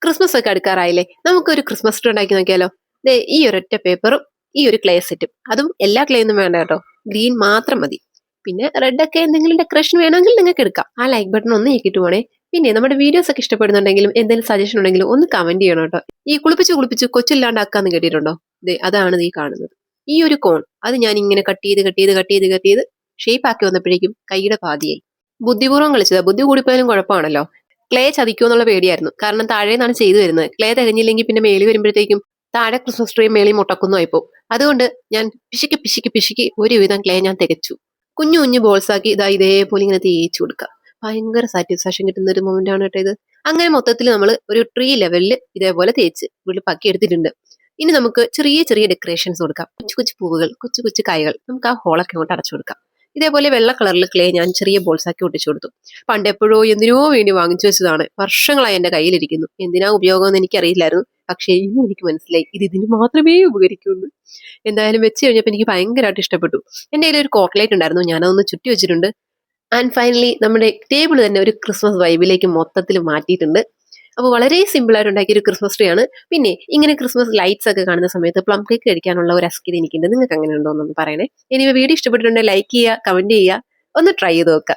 Christmas ഒക്കെ അടുക്കാറായില്ലേ, നമുക്കൊരു Christmas tree ഉണ്ടാക്കി നോക്കിയാലോ? ദേ ഈ ഒരൊറ്റ പേപ്പറും ഈ ഒരു ക്ലേ സെറ്റും, അതും എല്ലാ ക്ലേ ഒന്നും വേണ്ട കേട്ടോ, ഗ്രീൻ മാത്രം മതി. പിന്നെ റെഡ് ഒക്കെ എന്തെങ്കിലും ഡെക്കറേഷൻ വേണമെങ്കിൽ നിങ്ങൾക്ക് എടുക്കാം. ആ ലൈക്ക് ബട്ടൺ ഒന്ന് ഞെക്കിട്ട് പോണേ. പിന്നെ നമ്മുടെ വീഡിയോസ് ഒക്കെ ഇഷ്ടപ്പെടുന്നുണ്ടെങ്കിലും എന്തെങ്കിലും സജഷൻ ഉണ്ടെങ്കിലും ഒന്ന് കമന്റ് ചെയ്യണം കേട്ടോ. ഈ കുളിപ്പിച്ച് കുളിപ്പിച്ച് കൊച്ചില്ലാണ്ടാക്കാന്ന് കേട്ടിട്ടുണ്ടോ? ദേ അതാണ് നീ കാണുന്നത്. ഈ ഒരു കോൺ അത് ഞാൻ ഇങ്ങനെ കട്ട് ചെയ്ത് കട്ട് ചെയ്ത് കട്ട് ചെയ്ത് കട്ട് ചെയ്ത് ഷേപ്പ് ആക്കി വന്നപ്പോഴേക്കും കൈയുടെ പാതിയായി. ബുദ്ധിപൂർവ്വം കളിച്ചതാ, ബുദ്ധി കൂടിപ്പോയാലും കുഴപ്പമാണല്ലോ. ക്ലേ ചതിക്കുമോ എന്നുള്ള പേടിയായിരുന്നു, കാരണം താഴേന്നാണ് ചെയ്തു വരുന്നത്. ക്ലേ തികഞ്ഞില്ലെങ്കിൽ പിന്നെ മേളി വരുമ്പോഴത്തേക്കും താഴെ ക്രിസ്മസ് ട്രീ മേളി മുട്ടക്കുന്നു ആയിപ്പോ. അതുകൊണ്ട് ഞാൻ പിശുക്കി പിശുക്കി പിശുക്കി ഒരുവിധം ക്ലേ ഞാൻ തികച്ചു. കുഞ്ഞു കുഞ്ഞു ബോൾസ് ആക്കി ഇതാ ഇതേപോലെ ഇങ്ങനെ തേച്ചു കൊടുക്കുക. ഭയങ്കര സാറ്റിസ്ഫാക്ഷൻ കിട്ടുന്ന ഒരു മൊമെന്റ് ആണ് കേട്ടോ ഇത്. അങ്ങനെ മൊത്തത്തിൽ നമ്മൾ ഒരു ട്രീ ലെവലിൽ ഇതേപോലെ തേച്ച് വെളുപ്പാക്കി എടുത്തിട്ടുണ്ട്. ഇനി നമുക്ക് ചെറിയ ചെറിയ ഡെക്കറേഷൻസ് കൊടുക്കാം. കൊച്ചു കൊച്ചു പൂവുകൾ, കൊച്ചു കൊച്ചു കായകൾ, നമുക്ക് ആ ഹോളൊക്കെ അങ്ങോട്ട് അടച്ചു കൊടുക്കാം. ഇതേപോലെ വെള്ള കളറിൽ ക്ലേ ഞാൻ ചെറിയ ബോൾസ് ആക്കി ഒട്ടിച്ചു കൊടുത്തു. പണ്ട് എപ്പോഴോ എന്തിനോ വേണ്ടി വാങ്ങിച്ചു വെച്ചതാണ്, വർഷങ്ങളായി എന്റെ കയ്യിലിരിക്കുന്നു. എന്തിനാ ഉപയോഗം എന്ന് എനിക്കറിയില്ലായിരുന്നു, പക്ഷേ ഇന്ന് എനിക്ക് മനസ്സിലായി ഇത് ഇതിന് മാത്രമേ ഉപകരിക്കുള്ളൂ. എന്തായാലും വെച്ച് കഴിഞ്ഞപ്പോൾ എനിക്ക് ഭയങ്കരമായിട്ട് ഇഷ്ടപ്പെട്ടു. എന്റെ കയ്യിൽ ഒരു കോക്ലേറ്റ് ഉണ്ടായിരുന്നു, ഞാനതൊന്ന് ചുറ്റി വെച്ചിട്ടുണ്ട്. ആൻഡ് ഫൈനലി നമ്മുടെ ടേബിൾ തന്നെ ഒരു ക്രിസ്മസ് വൈബിലേക്ക് മൊത്തത്തിൽ മാറ്റിയിട്ടുണ്ട്. അപ്പോൾ വളരെ സിമ്പിൾ ആയിട്ട് ഉണ്ടാക്കിയ ഒരു ക്രിസ്മസ് ട്രീ ആണ്. പിന്നെ ഇങ്ങനെ ക്രിസ്മസ് ലൈറ്റ്സ് ഒക്കെ കാണുന്ന സമയത്ത് പ്ലം കേക്ക് കഴിക്കാനുള്ള ഒരു അസ്കിത എനിക്കുണ്ട്. നിങ്ങൾക്ക് അങ്ങനെ ഉണ്ടോ എന്നൊന്ന് പറയണേ. ഇനി വീഡിയോ ഇഷ്ടപ്പെട്ടിട്ടുണ്ടെങ്കിൽ ലൈക്ക് ചെയ്യുക, കമന്റ് ചെയ്യുക, ഒന്ന് ട്രൈ ചെയ്ത് നോക്കുക.